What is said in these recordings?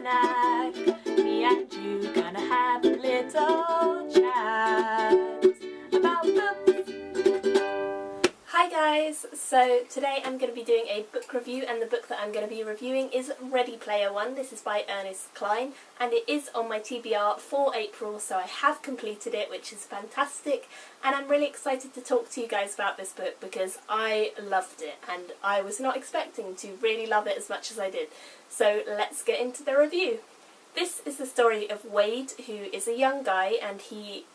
almanac. Me and you gonna have a little chat about books. Hi guys, so today I'm going to be doing a book review, and the book that I'm going to be reviewing is Ready Player One. This is by Ernest Cline and it is on my TBR for April, so I have completed it, which is fantastic, and I'm really excited to talk to you guys about this book because I loved it and I was not expecting to really love it as much as I did. So let's get into the review. This is the story of Wade, who is a young guy, and he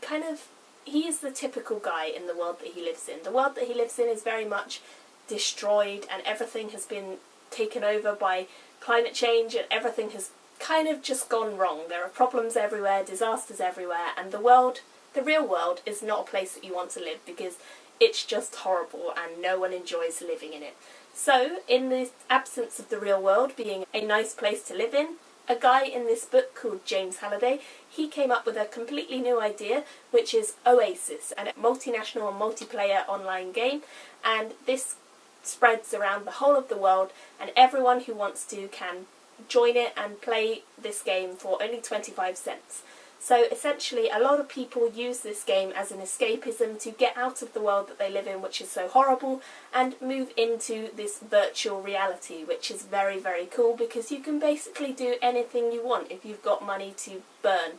is the typical guy in the world that he lives in. The world that he lives in is very much destroyed and everything has been taken over by climate change and everything has kind of just gone wrong. There are problems everywhere, disasters everywhere, and the real world is not a place that you want to live because it's just horrible and no one enjoys living in it. So, in the absence of the real world being a nice place to live in, a guy in this book called James Halliday, he came up with a completely new idea, which is Oasis, a multinational and multiplayer online game, and this spreads around the whole of the world, and everyone who wants to can join it and play this game for only 25 cents. So essentially a lot of people use this game as an escapism to get out of the world that they live in, which is so horrible, and move into this virtual reality, which is very, very cool because you can basically do anything you want if you've got money to burn.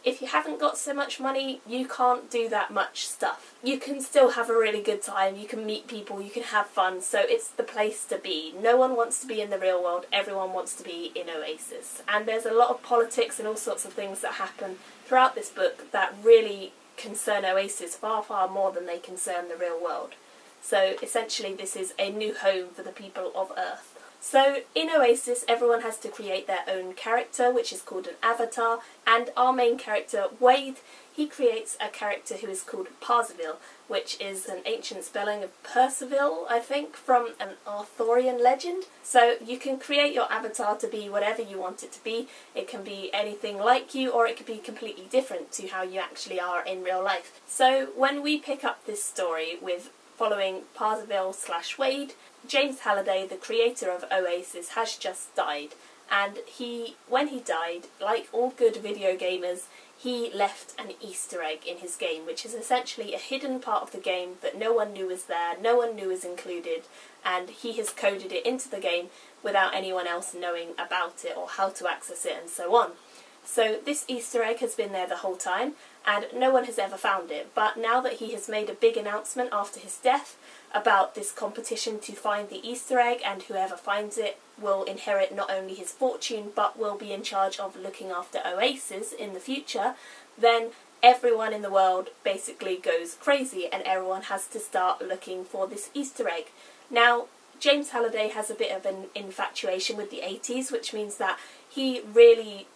If you haven't got so much money, you can't do that much stuff. You can still have a really good time, you can meet people, you can have fun, so it's the place to be. No one wants to be in the real world, everyone wants to be in Oasis. And there's a lot of politics and all sorts of things that happen throughout this book that really concern Oasis far, far more than they concern the real world. So essentially this is a new home for the people of Earth. So in Oasis everyone has to create their own character, which is called an avatar, and our main character Wade, he creates a character who is called Parzival, which is an ancient spelling of Percival, I think, from an Arthurian legend. So you can create your avatar to be whatever you want it to be. It can be anything like you, or it could be completely different to how you actually are in real life. So when we pick up this story with following Parzival/Wade, James Halliday, the creator of Oasis, has just died, and when he died, like all good video gamers, he left an Easter egg in his game, which is essentially a hidden part of the game that no one knew was there, no one knew was included, and he has coded it into the game without anyone else knowing about it or how to access it and so on. So this Easter egg has been there the whole time, and no one has ever found it, but now that he has made a big announcement after his death about this competition to find the Easter egg, and whoever finds it will inherit not only his fortune but will be in charge of looking after Oasis in the future, then everyone in the world basically goes crazy and everyone has to start looking for this Easter egg. Now, James Halliday has a bit of an infatuation with the 80s, which means that he really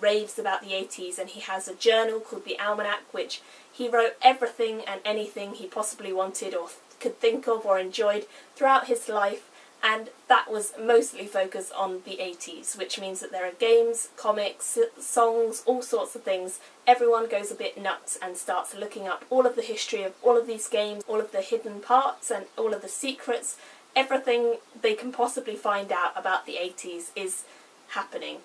raves about the 80s, and he has a journal called the Almanac, which he wrote everything and anything he possibly wanted or could think of or enjoyed throughout his life, and that was mostly focused on the 80s, which means that there are games, comics, songs, all sorts of things. Everyone goes a bit nuts and starts looking up all of the history of all of these games, all of the hidden parts and all of the secrets. Everything they can possibly find out about the 80s is happening.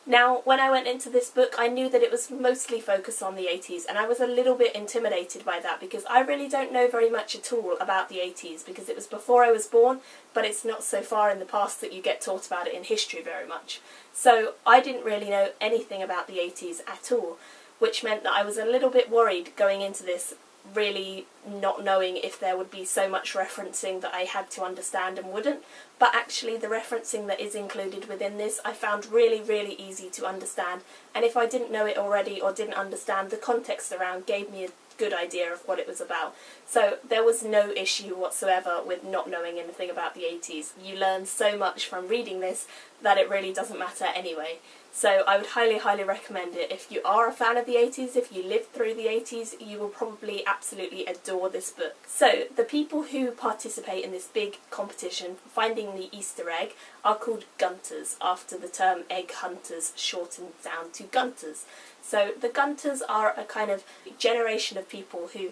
Now, when I went into this book, I knew that it was mostly focused on the 80s, and I was a little bit intimidated by that because I really don't know very much at all about the 80s because it was before I was born, but it's not so far in the past that you get taught about it in history very much. So I didn't really know anything about the 80s at all, which meant that I was a little bit worried going into this, really not knowing if there would be so much referencing that I had to understand and wouldn't, but actually the referencing that is included within this I found really, really easy to understand, and if I didn't know it already or didn't understand, the context around gave me a good idea of what it was about. So there was no issue whatsoever with not knowing anything about the 80s. You learn so much from reading this that it really doesn't matter anyway. So I would highly, highly recommend it. If you are a fan of the 80s, if you lived through the 80s, you will probably absolutely adore this book. So the people who participate in this big competition for finding the Easter egg are called Gunters, after the term egg hunters shortened down to Gunters. So the Gunters are a kind of generation of people who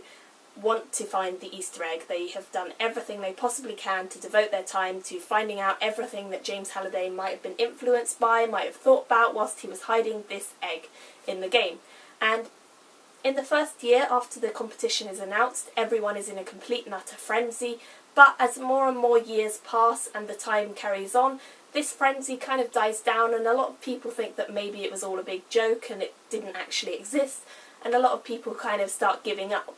want to find the Easter egg. They have done everything they possibly can to devote their time to finding out everything that James Halliday might have been influenced by, might have thought about whilst he was hiding this egg in the game. And in the first year after the competition is announced, everyone is in a complete and utter frenzy, but as more and more years pass and the time carries on, this frenzy kind of dies down, and a lot of people think that maybe it was all a big joke and it didn't actually exist, and a lot of people kind of start giving up.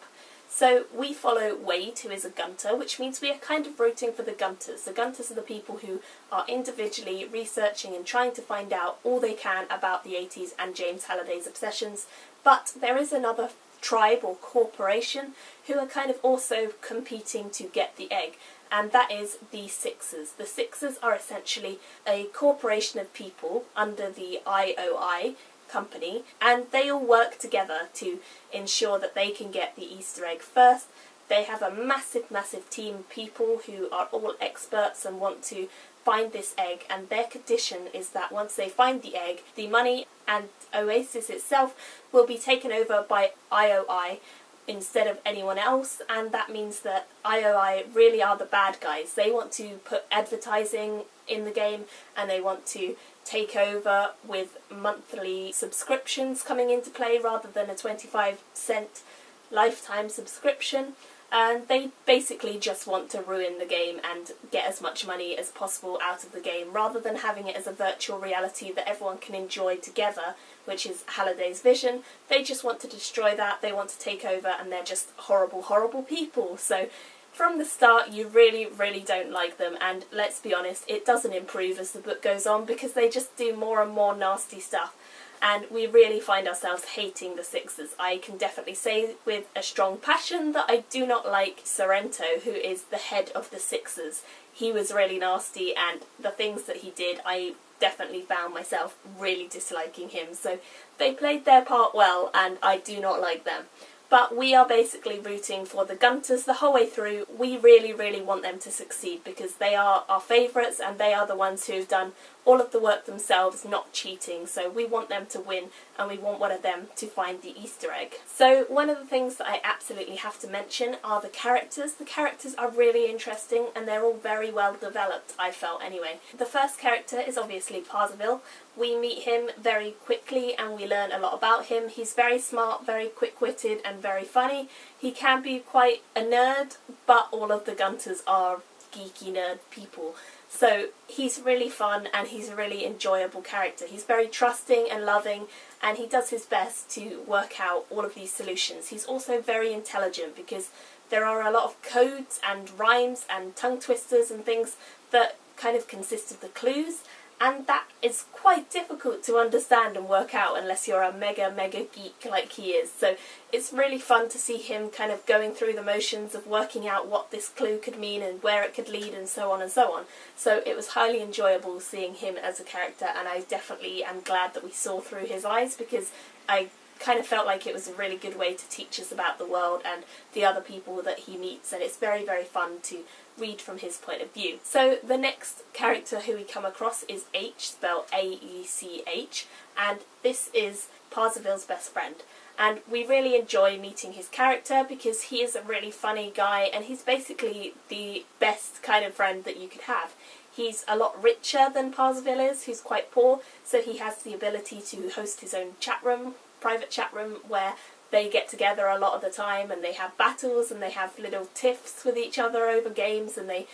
So we follow Wade, who is a Gunter, which means we are kind of rooting for the Gunters. The Gunters are the people who are individually researching and trying to find out all they can about the 80s and James Halliday's obsessions, but there is another tribe or corporation who are kind of also competing to get the egg, and that is the Sixers. The Sixers are essentially a corporation of people under the IOI company, and they all work together to ensure that they can get the Easter egg first. They have a massive team of people who are all experts and want to find this egg, and their condition is that once they find the egg, the money and Oasis itself will be taken over by IOI instead of anyone else, and that means that IOI really are the bad guys. They want to put advertising in the game, and they want to take over with monthly subscriptions coming into play rather than a 25-cent lifetime subscription, and they basically just want to ruin the game and get as much money as possible out of the game rather than having it as a virtual reality that everyone can enjoy together, which is Halliday's vision. They just want to destroy that, they want to take over, and they're just horrible people. So from the start you really don't like them, and let's be honest, it doesn't improve as the book goes on because they just do more and more nasty stuff, and we really find ourselves hating the Sixers. I can definitely say with a strong passion that I do not like Sorrento, who is the head of the Sixers. He was really nasty, and the things that he did, I definitely found myself really disliking him. So they played their part well, and I do not like them. But we are basically rooting for the Gunters the whole way through. We really want them to succeed because they are our favourites, and they are the ones who have done all of the work themselves, not cheating. So we want them to win, and we want one of them to find the Easter egg. So one of the things that I absolutely have to mention are the characters. The characters are really interesting, and they're all very well developed, I felt anyway. The first character is obviously Parzival. We meet him very quickly and we learn a lot about him. He's very smart, very quick-witted and very funny. He can be quite a nerd, but all of the Gunters are geeky nerd people. So he's really fun and he's a really enjoyable character. He's very trusting and loving, and he does his best to work out all of these solutions. He's also very intelligent because there are a lot of codes and rhymes and tongue twisters and things that kind of consist of the clues, and that is quite difficult to understand and work out unless you're a mega geek like he is. So it's really fun to see him kind of going through the motions of working out what this clue could mean and where it could lead and so on and so on. So it was highly enjoyable seeing him as a character, and I definitely am glad that we saw through his eyes because I kind of felt like it was a really good way to teach us about the world and the other people that he meets, and it's very fun to read from his point of view. So the next character who we come across is H, spelled A-E-C-H, and this is Parzival's best friend. And we really enjoy meeting his character because he is a really funny guy, and he's basically the best kind of friend that you could have. He's a lot richer than Parzival is, who's quite poor, so he has the ability to host his own chat room, private chat room, where they get together a lot of the time and they have battles and they have little tiffs with each other over games, and they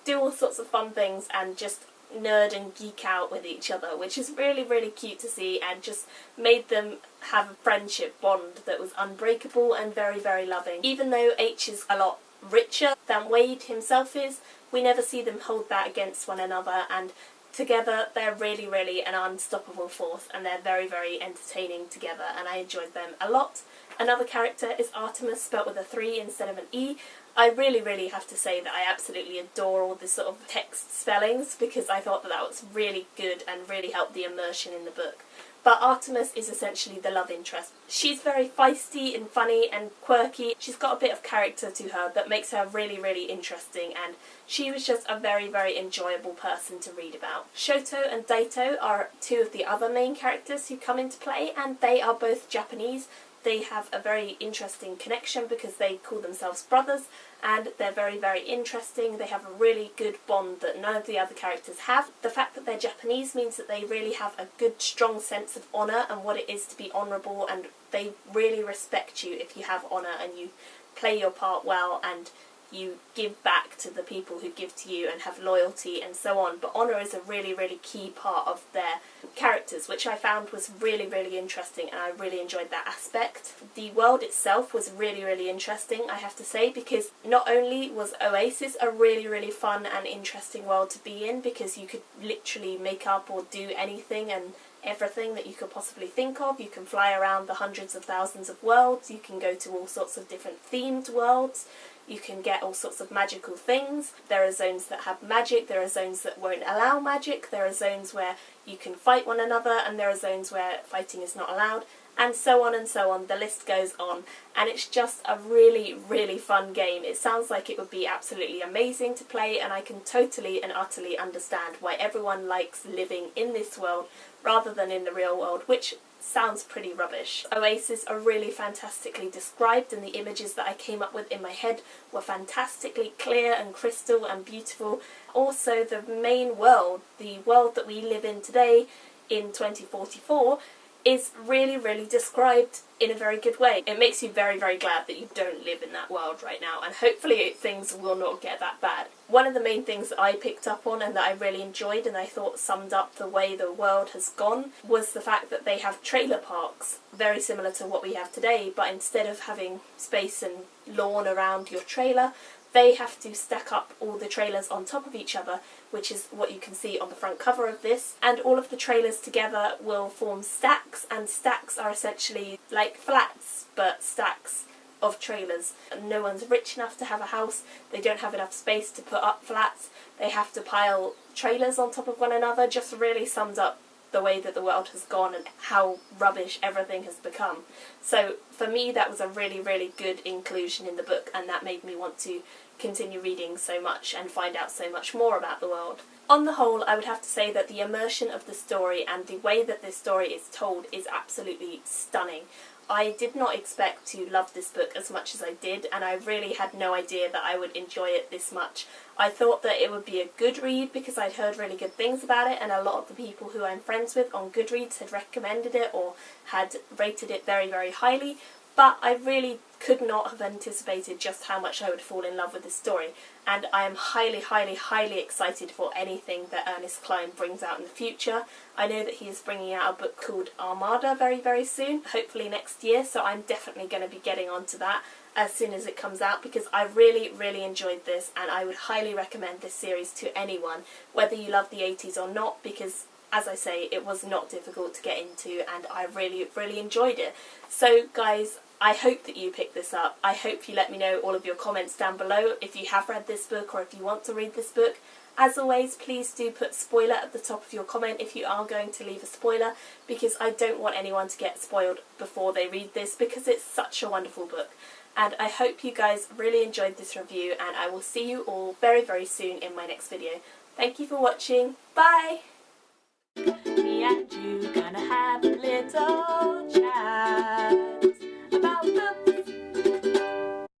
do all sorts of fun things and just nerd and geek out with each other, which is really cute to see, and just made them have a friendship bond that was unbreakable and very loving. Even though H is a lot richer than Wade himself is, we never see them hold that against one another, and together they're really an unstoppable force, and they're very entertaining together, and I enjoyed them a lot. Another character is Artemis, spelt with a 3 instead of an E. I really have to say that I absolutely adore all this sort of text spellings because I thought that that was really good and really helped the immersion in the book. But Artemis is essentially the love interest. She's very feisty and funny and quirky. She's got a bit of character to her that makes her really interesting, and she was just a very enjoyable person to read about. Shoto and Daito are two of the other main characters who come into play, and they are both Japanese. they have a very interesting connection because they call themselves brothers, and they're very, very interesting. They have a really good bond that none of the other characters have. The fact that they're Japanese means that they really have a good, strong sense of honour and what it is to be honourable, and they really respect you if you have honour and you play your part well and you give back to the people who give to you and have loyalty and so on. But honour is a really, really key part of their characters, which I found was really, really interesting, and I really enjoyed that aspect. The world itself was really, really interesting, I have to say, because not only was Oasis a really, really fun and interesting world to be in, because you could literally make up or do anything and everything that you could possibly think of. You can fly around the hundreds of thousands of worlds, you can go to all sorts of different themed worlds, you can get all sorts of magical things. There are zones that have magic, there are zones that won't allow magic, there are zones where you can fight one another, and there are zones where fighting is not allowed, and so on and so on. The list goes on, and it's just a really, really fun game. It sounds like it would be absolutely amazing to play, and I can totally and utterly understand why everyone likes living in this world rather than in the real world, which sounds pretty rubbish. Oasis are really fantastically described, and the images that I came up with in my head were fantastically clear and crystal and beautiful. Also, the main world, the world that we live in today in 2044, is really, really described in a very good way. It makes you very, very glad that you don't live in that world right now, and hopefully things will not get that bad. One of the main things that I picked up on and that I really enjoyed and I thought summed up the way the world has gone was the fact that they have trailer parks, very similar to what we have today, but instead of having space and lawn around your trailer, they have to stack up all the trailers on top of each other, which is what you can see on the front cover of this, and all of the trailers together will form stacks, and stacks are essentially like flats, but stacks of trailers. No one's rich enough to have a house, they don't have enough space to put up flats, they have to pile trailers on top of one another. Just really sums up the way that the world has gone and how rubbish everything has become. So for me that was a really, really good inclusion in the book, and that made me want to continue reading so much and find out so much more about the world. On the whole, I would have to say that the immersion of the story and the way that this story is told is absolutely stunning. I did not expect to love this book as much as I did, and I really had no idea that I would enjoy it this much. I thought that it would be a good read because I'd heard really good things about it, and a lot of the people who I'm friends with on Goodreads had recommended it or had rated it very, very highly, but I really could not have anticipated just how much I would fall in love with this story, and I am highly, highly, highly excited for anything that Ernest Cline brings out in the future. I know that he is bringing out a book called Armada very, very soon, hopefully next year, so I'm definitely going to be getting onto that as soon as it comes out, because I really, really enjoyed this, and I would highly recommend this series to anyone, whether you love the 80s or not, because as I say, it was not difficult to get into, and I really, really enjoyed it. So guys, I hope that you pick this up. I hope you let me know all of your comments down below if you have read this book or if you want to read this book. As always, please do put spoiler at the top of your comment if you are going to leave a spoiler, because I don't want anyone to get spoiled before they read this, because it's such a wonderful book. And I hope you guys really enjoyed this review, and I will see you all very, very soon in my next video. Thank you for watching. Bye! Me and you gonna have a little chat